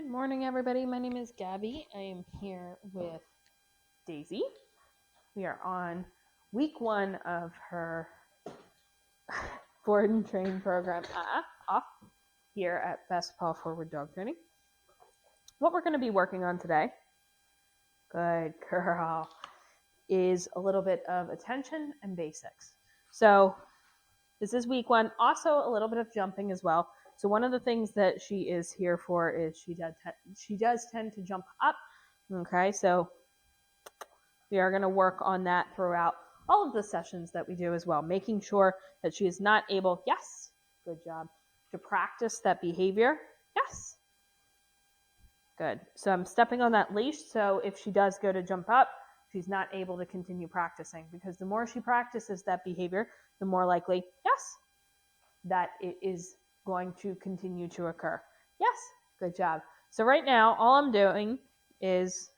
Good morning, everybody. My name is Gabby. I am here with Daisy. We are on week 1 of her Forward and Training program off here at Best Paw Forward Dog Training. What we're going to be working on today, good girl, is a little bit of attention and basics. So this is week 1. Also a little bit of jumping as well. So one of the things that she is here for is she does tend to jump up. Okay, so we are going to work on that throughout all of the sessions that we do as well, making sure that she is not able, yes, good job, to practice that behavior. Yes, good. So I'm stepping on that leash, so if she does go to jump up, she's not able to continue practicing, because the more she practices that behavior, the more likely, yes, that it is going to continue to occur. Yes, good job. So right now, all I'm doing is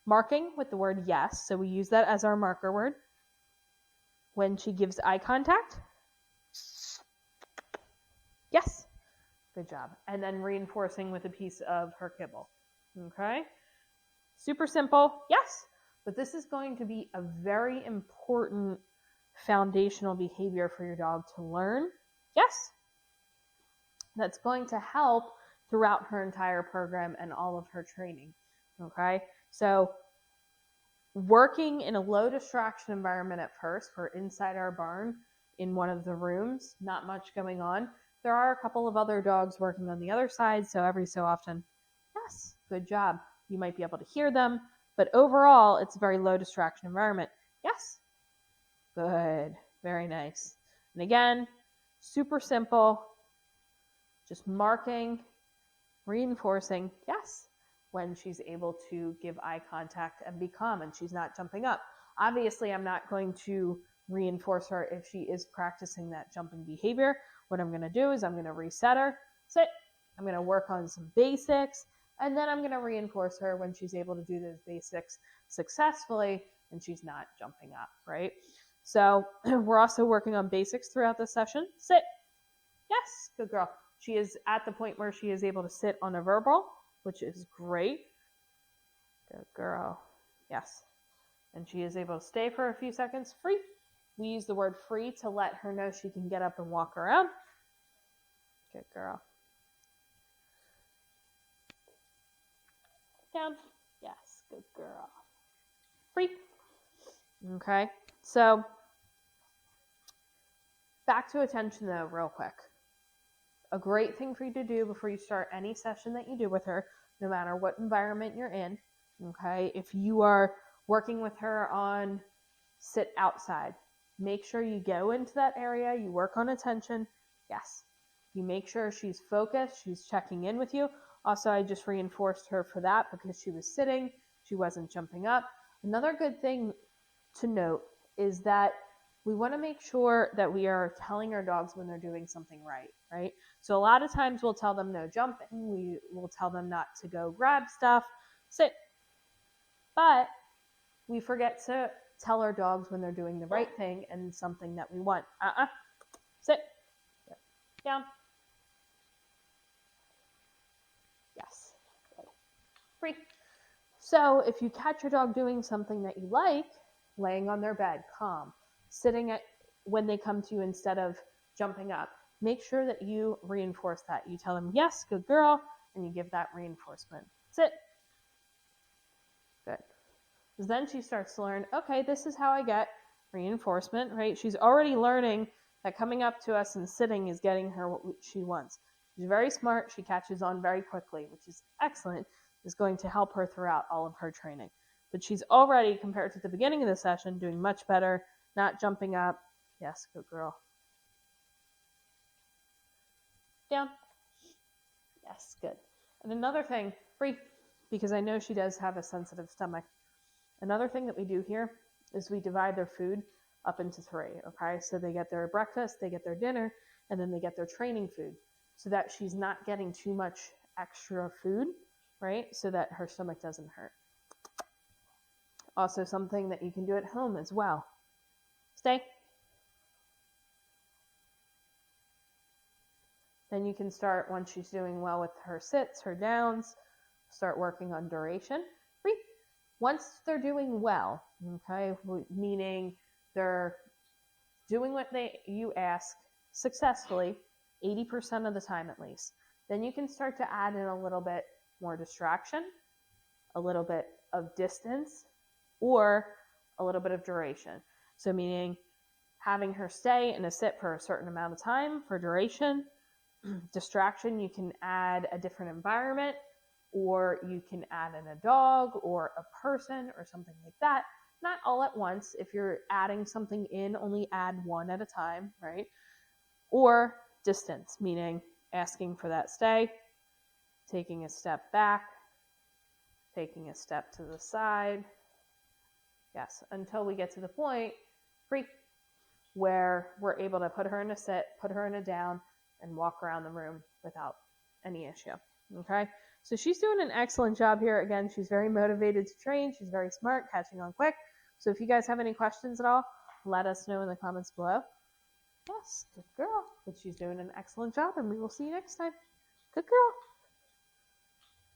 marking with the word yes. So we use that as our marker word. When she gives eye contact, yes, good job. And then reinforcing with a piece of her kibble. Okay? Super simple, yes. But this is going to be a very important foundational behavior for your dog to learn. Yes. That's going to help throughout her entire program and all of her training. Okay? So working in a low distraction environment at first, we're inside our barn in one of the rooms, not much going on. There are a couple of other dogs working on the other side, so every so often, yes, good job. You might be able to hear them, but overall, it's a very low distraction environment. Yes, good, very nice. And again, super simple, just marking, reinforcing, yes, when she's able to give eye contact and be calm and she's not jumping up. Obviously, I'm not going to reinforce her if she is practicing that jumping behavior. What I'm going to do is I'm going to reset her, sit, I'm going to work on some basics, and then I'm going to reinforce her when she's able to do those basics successfully and she's not jumping up, right? So we're also working on basics throughout the session. Sit. Yes, good girl. She is at the point where she is able to sit on a verbal, which is great. Good girl. Yes. And she is able to stay for a few seconds. Free. We use the word free to let her know she can get up and walk around. Good girl. Down. Yes, good girl. Free. Okay. So back to attention though, real quick. A great thing for you to do before you start any session that you do with her, no matter what environment you're in, okay? If you are working with her on sit outside, make sure you go into that area, you work on attention. Yes. You make sure she's focused, she's checking in with you. Also, I just reinforced her for that because she was sitting, she wasn't jumping up. Another good thing to note is that we want to make sure that we are telling our dogs when they're doing something right? So a lot of times we'll tell them no jumping, we will tell them not to go grab stuff, sit. But we forget to tell our dogs when they're doing the right thing and something that we want. Sit. Down. Yes. Good. Free. So if you catch your dog doing something that you like, laying on their bed, calm, sitting when they come to you instead of jumping up, make sure that you reinforce that. You tell them, yes, good girl, and you give that reinforcement. Sit. Good. Because then she starts to learn, okay, this is how I get reinforcement, right? She's already learning that coming up to us and sitting is getting her what she wants. She's very smart. She catches on very quickly, which is excellent. Is going to help her throughout all of her training. But she's already, compared to the beginning of the session, doing much better, not jumping up. Yes, good girl. Down. Yes, good. And another thing, free, because I know she does have a sensitive stomach. Another thing that we do here is we divide their food up into 3, okay? So they get their breakfast, they get their dinner, and then they get their training food so that she's not getting too much extra food, right? So that her stomach doesn't hurt. Also something that you can do at home as well. Stay. Then you can start, once she's doing well with her sits, her downs, start working on duration. 3, once they're doing well, okay, meaning they're doing what you ask successfully 80% of the time at least, then you can start to add in a little bit more distraction, a little bit of distance, or a little bit of duration. So meaning having her stay in a sit for a certain amount of time for duration. Distraction, you can add a different environment, or you can add in a dog or a person or something like that. Not all at once. If you're adding something in, only add one at a time, right? Or distance, meaning asking for that stay, taking a step back, taking a step to the side. Yes, until we get to the point, 3, where we're able to put her in a sit, put her in a down, and walk around the room without any issue. Okay? So she's doing an excellent job here. Again, she's very motivated to train. She's very smart, catching on quick. So if you guys have any questions at all, let us know in the comments below. Yes, good girl. But she's doing an excellent job, and we will see you next time. Good girl.